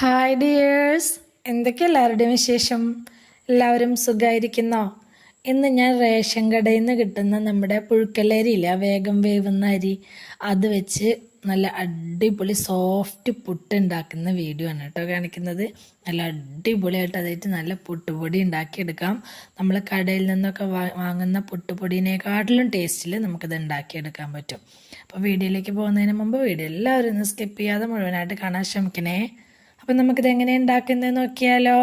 Hi dears, എന്തൊക്കെ എല്ലാവരുടെയും വിശേഷം? എല്ലാവരും സുഖമായിരിക്കുന്നോ? ഇന്ന് ഞാൻ റേഷൻ കടയിൽ നിന്ന് കിട്ടുന്ന നമ്മുടെ പുഴുക്കലരിയില്ല, വേഗം വേവുന്ന അരി, അത് വെച്ച് നല്ല അടിപൊളി സോഫ്റ്റ് പുട്ട് ഉണ്ടാക്കുന്ന വീഡിയോ ആണ് കേട്ടോ കാണിക്കുന്നത്. നല്ല അടിപൊളിയായിട്ട് അതായിട്ട് നല്ല പുട്ടുപൊടി ഉണ്ടാക്കിയെടുക്കാം. നമ്മൾ കടയിൽ നിന്നൊക്കെ വാങ്ങുന്ന പുട്ടുപൊടിയേക്കാട്ടിലും ടേസ്റ്റിൽ നമുക്കിത് ഉണ്ടാക്കിയെടുക്കാൻ പറ്റും. അപ്പോൾ വീഡിയോയിലേക്ക് പോകുന്നതിന് മുമ്പ് വീഡിയോ എല്ലാവരും ഒന്ന് സ്കിപ്പ് ചെയ്യാതെ മുഴുവനായിട്ട് കാണാൻ ശ്രമിക്കണേ. അപ്പം നമുക്കിത് എങ്ങനെ ഉണ്ടാക്കുന്നത് നോക്കിയാലോ.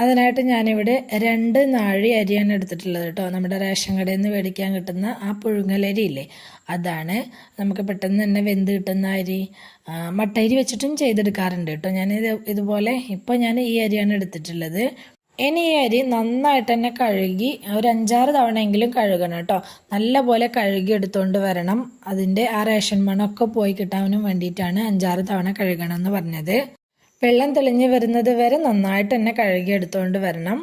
അതിനായിട്ട് ഞാനിവിടെ 2 നാഴി അരിയാണ് എടുത്തിട്ടുള്ളത് കേട്ടോ. നമ്മുടെ റേഷൻ കടയിൽ നിന്ന് മേടിക്കാൻ കിട്ടുന്ന ആ പുഴുങ്ങലരി ഇല്ലേ, അതാണ്. നമുക്ക് പെട്ടെന്ന് തന്നെ വെന്ത് കിട്ടുന്ന അരി. മട്ടരി വെച്ചിട്ടും ചെയ്തെടുക്കാറുണ്ട് കേട്ടോ. ഇതുപോലെ ഇപ്പോൾ ഞാൻ ഈ അരിയാണ് എടുത്തിട്ടുള്ളത്. ഇനി ഈ അരി നന്നായിട്ട് തന്നെ കഴുകി ഒരു 5-6 തവണയെങ്കിലും കഴുകണം കേട്ടോ. നല്ല പോലെ കഴുകി എടുത്തുകൊണ്ട് വരണം. അതിൻ്റെ ആ റേഷൻ മണമൊക്കെ പോയി കിട്ടാനും വേണ്ടിയിട്ടാണ് 5-6 തവണ കഴുകണം എന്ന് പറഞ്ഞത്. വെള്ളം തെളിഞ്ഞ് വരുന്നത് വരെ നന്നായിട്ട് തന്നെ കഴുകി എടുത്തുകൊണ്ട് വരണം.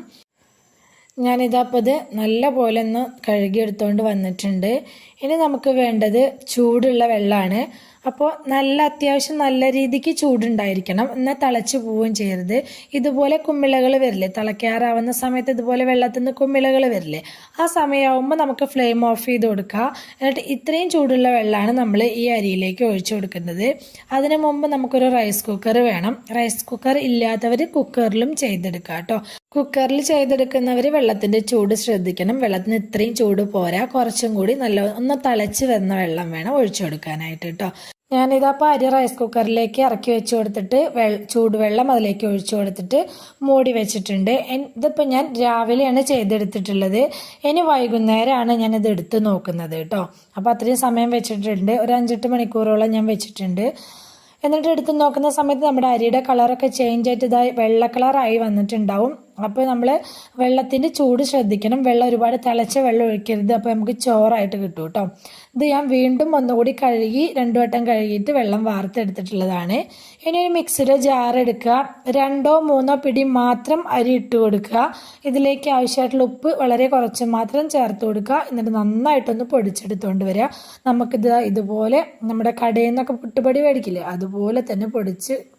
ഞാനിതപ്പോൾ ഇത് നല്ല പോലെ ഒന്ന് കഴുകി എടുത്തുകൊണ്ട് വന്നിട്ടുണ്ട്. ഇനി നമുക്ക് വേണ്ടത് ചൂടുള്ള വെള്ളമാണ്. അപ്പോൾ അത്യാവശ്യം നല്ല രീതിക്ക് ചൂടുണ്ടായിരിക്കണം, എന്നാൽ തിളച്ച് പോവുകയും ചെയ്യരുത്. ഇതുപോലെ കുമ്മിളകൾ വരില്ലേ, തിളയ്ക്കാറാവുന്ന സമയത്ത് ഇതുപോലെ വെള്ളത്തിൽ നിന്ന് കുമ്മിളകൾ വരില്ലേ, ആ സമയമാകുമ്പോൾ നമുക്ക് ഫ്ലെയിം ഓഫ് ചെയ്ത് കൊടുക്കുക. എന്നിട്ട് ഇത്രയും ചൂടുള്ള വെള്ളമാണ് നമ്മൾ ഈ അരിയിലേക്ക് ഒഴിച്ചു കൊടുക്കുന്നത്. അതിനു മുമ്പ് നമുക്കൊരു റൈസ് കുക്കർ വേണം. റൈസ് കുക്കർ ഇല്ലാത്തവർ കുക്കറിലും ചെയ്തെടുക്കുക കേട്ടോ. കുക്കറിൽ ചെയ്തെടുക്കുന്നവർ വെള്ളത്തിൻ്റെ ചൂട് ശ്രദ്ധിക്കണം. വെള്ളത്തിന് ഇത്രയും ചൂട് പോരാ, കുറച്ചും കൂടി ഒന്ന് തിളച്ച് വരുന്ന വെള്ളം വേണം ഒഴിച്ചു കൊടുക്കാനായിട്ട് കേട്ടോ. ഞാനിതപ്പോൾ അരി റൈസ് കുക്കറിലേക്ക് ഇറക്കി വെച്ച് കൊടുത്തിട്ട് ചൂടുവെള്ളം അതിലേക്ക് ഒഴിച്ചു കൊടുത്തിട്ട് മൂടി വെച്ചിട്ടുണ്ട്. ഇതിപ്പോൾ ഞാൻ രാവിലെയാണ് ചെയ്തെടുത്തിട്ടുള്ളത്. ഇനി വൈകുന്നേരമാണ് ഞാനിത് എടുത്ത് നോക്കുന്നത് കേട്ടോ. അപ്പോൾ അത്രയും സമയം വെച്ചിട്ടുണ്ട്, ഒരു 5-8 മണിക്കൂറോളം ഞാൻ വെച്ചിട്ടുണ്ട്. എന്നിട്ട് എടുത്ത് നോക്കുന്ന സമയത്ത് നമ്മുടെ അരിയുടെ കളറൊക്കെ ചേഞ്ച് ആയിട്ട് ഇതായി വെള്ള കളറായി വന്നിട്ടുണ്ടാവും. അപ്പോൾ നമ്മൾ വെള്ളത്തിൻ്റെ ചൂട് ശ്രദ്ധിക്കണം. വെള്ളം ഒരുപാട് തിളച്ച വെള്ളം ഒഴിക്കരുത്, അപ്പോൾ നമുക്ക് ചോറായിട്ട് കിട്ടും കേട്ടോ. ഇത് ഞാൻ വീണ്ടും ഒന്നുകൂടി കഴുകി 2 വട്ടം കഴുകിയിട്ട് വെള്ളം വാർത്തെടുത്തിട്ടുള്ളതാണ്. ഇനി ഒരു മിക്സിയുടെ ജാർ എടുക്കുക, 2-3 പിടി മാത്രം അരി ഇട്ട് കൊടുക്കുക. ഇതിലേക്ക് ആവശ്യമായിട്ടുള്ള ഉപ്പ് വളരെ കുറച്ച് മാത്രം ചേർത്ത് കൊടുക്കുക. എന്നിട്ട് നന്നായിട്ടൊന്ന് പൊടിച്ചെടുത്തുകൊണ്ട് വരിക. നമുക്കിത് ഇതുപോലെ നമ്മുടെ കടയിൽ നിന്നൊക്കെ പുട്ടുപൊടി മേടിക്കില്ലേ, അതുപോലെ തന്നെ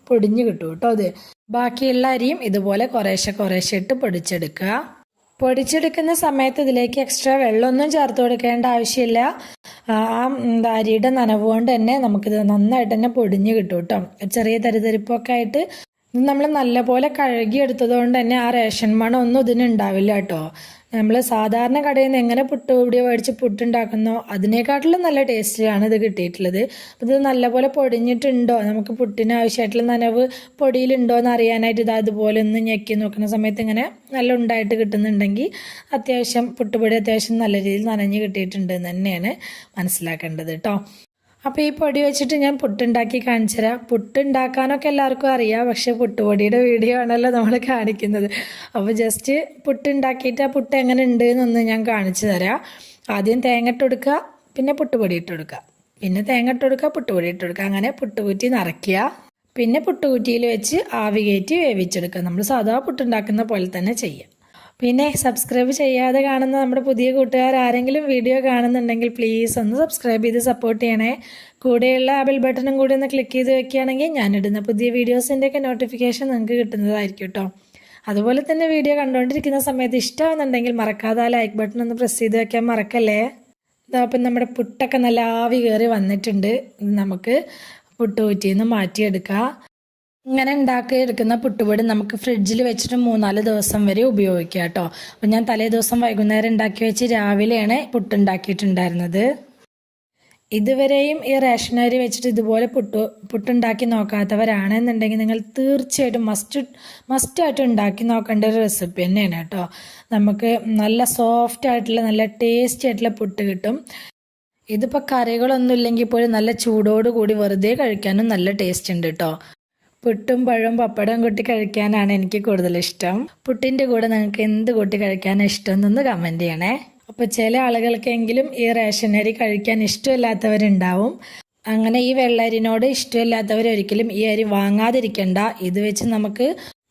പൊടിഞ്ഞ് കിട്ടും കേട്ടോ. അത് ബാക്കിയുള്ള അരിയും ഇതുപോലെ കുറേശ്ശെ ഇട്ട് പൊടിച്ചെടുക്കുക. പൊടിച്ചെടുക്കുന്ന സമയത്ത് ഇതിലേക്ക് എക്സ്ട്രാ വെള്ളമൊന്നും ചേർത്ത് കൊടുക്കേണ്ട ആവശ്യമില്ല. അരിയുടെ നനവ് കൊണ്ട് തന്നെ നമുക്കിത് നന്നായിട്ട് തന്നെ പൊടിഞ്ഞ് കിട്ടും കേട്ടോ. ചെറിയ തരിതരിപ്പൊക്കെ ആയിട്ട് നമ്മൾ നല്ലപോലെ കഴുകി എടുത്തത് കൊണ്ട് തന്നെ ആ റേഷൻ മണം ഒന്നും ഇതിനുണ്ടാവില്ല കേട്ടോ. നമ്മൾ സാധാരണ കടയിൽ നിന്ന് എങ്ങനെ പുട്ടുപൊടി മേടിച്ച് പുട്ടുണ്ടാക്കുന്നോ അതിനേക്കാട്ടിലും നല്ല ടേസ്റ്റിലാണ് ഇത് കിട്ടിയിട്ടുള്ളത്. ഇത് നല്ലപോലെ പൊടിഞ്ഞിട്ടുണ്ടോ, നമുക്ക് പുട്ടിന് ആവശ്യമായിട്ടുള്ള നനവ് പൊടിയിലുണ്ടോ എന്ന് അറിയാനായിട്ട് ഇത് അതുപോലെ ഒന്ന് ഞെക്കി നോക്കുന്ന സമയത്ത് ഇങ്ങനെ നല്ല ഉണ്ടായിട്ട് കിട്ടുന്നുണ്ടെങ്കിൽ പുട്ടുപൊടി അത്യാവശ്യം നല്ല രീതിയിൽ നനഞ്ഞ് കിട്ടിയിട്ടുണ്ട് എന്ന് തന്നെയാണ് മനസ്സിലാക്കേണ്ടത് കേട്ടോ. അപ്പോൾ ഈ പൊടി വെച്ചിട്ട് ഞാൻ പുട്ടുണ്ടാക്കി കാണിച്ചു തരാം. പുട്ടുണ്ടാക്കാനൊക്കെ എല്ലാവർക്കും അറിയാം, പക്ഷെ പുട്ടുപൊടിയുടെ വീഡിയോ ആണല്ലോ നമ്മൾ കാണിക്കുന്നത്. അപ്പോൾ ജസ്റ്റ് പുട്ടുണ്ടാക്കിയിട്ട് ആ പുട്ട് എങ്ങനെ ഉണ്ട് എന്നൊന്ന് ഞാൻ കാണിച്ചു തരാം. ആദ്യം തേങ്ങ ഇട്ട് കൊടുക്കുക, പിന്നെ പുട്ടുപൊടി ഇട്ട് കൊടുക്കുക, പിന്നെ തേങ്ങ ഇട്ട് കൊടുക്കുക, പുട്ടുപൊടി ഇട്ട് കൊടുക്കുക. അങ്ങനെ പുട്ടുകുറ്റി നിറയ്ക്കുക. പിന്നെ പുട്ടുകുറ്റിയിൽ വെച്ച് ആവി കയറ്റി വേവിച്ചെടുക്കുക. നമ്മൾ സാധാ പുട്ടുണ്ടാക്കുന്ന പോലെ തന്നെ ചെയ്യുക. പിന്നെ സബ്സ്ക്രൈബ് ചെയ്യാതെ കാണുന്ന നമ്മുടെ പുതിയ കൂട്ടുകാർ ആരെങ്കിലും വീഡിയോ കാണുന്നുണ്ടെങ്കിൽ പ്ലീസ് ഒന്ന് സബ്സ്ക്രൈബ് ചെയ്ത് സപ്പോർട്ട് ചെയ്യണേ. കൂടെയുള്ള ആ ബെൽ ബട്ടണും കൂടി ഒന്ന് ക്ലിക്ക് ചെയ്ത് വെക്കുകയാണെങ്കിൽ ഞാനിടുന്ന പുതിയ വീഡിയോസിൻ്റെയൊക്കെ നോട്ടിഫിക്കേഷൻ നിങ്ങൾക്ക് കിട്ടുന്നതായിരിക്കും കേട്ടോ. അതുപോലെ തന്നെ വീഡിയോ കണ്ടുകൊണ്ടിരിക്കുന്ന സമയത്ത് ഇഷ്ടമാണെന്നുണ്ടെങ്കിൽ മറക്കാതെ ആ ലൈക്ക് ബട്ടൺ ഒന്ന് പ്രസ് ചെയ്ത് വെക്കാൻ മറക്കല്ലേ. അപ്പം നമ്മുടെ പുട്ടൊക്കെ നല്ല ആവി കയറി വന്നിട്ടുണ്ട്. നമുക്ക് പുട്ടുകുറ്റിയിൽ നിന്ന് മാറ്റിയെടുക്കാം. ഇങ്ങനെ ഉണ്ടാക്കിയെടുക്കുന്ന പുട്ടുപൊടി നമുക്ക് ഫ്രിഡ്ജിൽ വെച്ചിട്ട് 3-4 ദിവസം വരെ ഉപയോഗിക്കാം കേട്ടോ. അപ്പം ഞാൻ തലേ ദിവസം വൈകുന്നേരം ഉണ്ടാക്കി വെച്ച് രാവിലെയാണ് പുട്ടുണ്ടാക്കിയിട്ടുണ്ടായിരുന്നത്. ഇതുവരെയും ഈ റേഷൻ അരി വെച്ചിട്ട് ഇതുപോലെ പുട്ടുണ്ടാക്കി നോക്കാത്തവരാണെന്നുണ്ടെങ്കിൽ നിങ്ങൾ തീർച്ചയായിട്ടും മസ്റ്റായിട്ട് ഉണ്ടാക്കി നോക്കേണ്ട ഒരു റെസിപ്പി തന്നെയാണ് കേട്ടോ. നമുക്ക് നല്ല സോഫ്റ്റ് ആയിട്ടുള്ള നല്ല ടേസ്റ്റി ആയിട്ടുള്ള പുട്ട് കിട്ടും. ഇതിപ്പോൾ കറികളൊന്നും ഇല്ലെങ്കിൽ പോലും നല്ല ചൂടോടുകൂടി വെറുതെ കഴിക്കാനും നല്ല ടേസ്റ്റ് ഉണ്ട് കേട്ടോ. പുട്ടും പഴവും പപ്പടവും കൂട്ടി കഴിക്കാനാണ് എനിക്ക് കൂടുതൽ ഇഷ്ടം. പുട്ടിൻ്റെ കൂടെ നിങ്ങൾക്ക് എന്ത് കൂട്ടി കഴിക്കാനാണ് ഇഷ്ടം എന്നൊന്ന് കമൻറ്റ് ചെയ്യണേ. അപ്പോൾ ചില ആളുകൾക്കെങ്കിലും ഈ റേഷൻ അരി കഴിക്കാൻ ഇഷ്ടമില്ലാത്തവരുണ്ടാവും. അങ്ങനെ ഈ വെള്ളരിനോട് ഇഷ്ടമില്ലാത്തവരൊരിക്കലും ഈ അരി വാങ്ങാതിരിക്കണ്ട. ഇത് വെച്ച് നമുക്ക്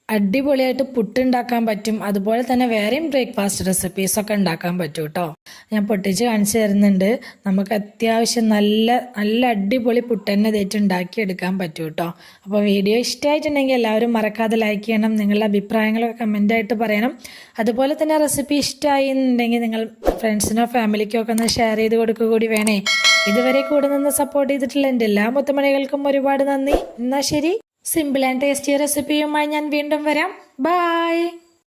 അടിപൊളിയായിട്ട് പുട്ടുണ്ടാക്കാൻ പറ്റും. അതുപോലെ തന്നെ വേറെയും ബ്രേക്ക്ഫാസ്റ്റ് റെസിപ്പീസൊക്കെ ഉണ്ടാക്കാൻ പറ്റും കേട്ടോ. ഞാൻ പൊട്ടിച്ച് കാണിച്ചു തരുന്നുണ്ട്. നമുക്ക് അത്യാവശ്യം നല്ല നല്ല അടിപൊളി പുട്ട് തന്നെ ഇതായിട്ട് ഉണ്ടാക്കിയെടുക്കാൻ പറ്റും കേട്ടോ. അപ്പോൾ വീഡിയോ ഇഷ്ടമായിട്ടുണ്ടെങ്കിൽ എല്ലാവരും മറക്കാതെ ലൈക്ക് ചെയ്യണം. നിങ്ങളുടെ അഭിപ്രായങ്ങളൊക്കെ കമൻ്റായിട്ട് പറയണം. അതുപോലെ തന്നെ റെസിപ്പി ഇഷ്ടമായി എന്നുണ്ടെങ്കിൽ നിങ്ങൾ ഫ്രണ്ട്സിനോ ഫാമിലിക്കോ ഒക്കെ ഒന്ന് ഷെയർ ചെയ്ത് കൊടുക്കുക കൂടി വേണേ. ഇതുവരെ കൂടെ നിന്ന് സപ്പോർട്ട് ചെയ്തിട്ടുള്ള എൻ്റെ എല്ലാ മുത്തുമണികൾക്കും ഒരുപാട് നന്ദി. എന്നാൽ ശരി, സിമ്പിൾ ആൻഡ് ടേസ്റ്റി റെസിപ്പിയുമായി ഞാൻ വീണ്ടും വരാം. ബൈ.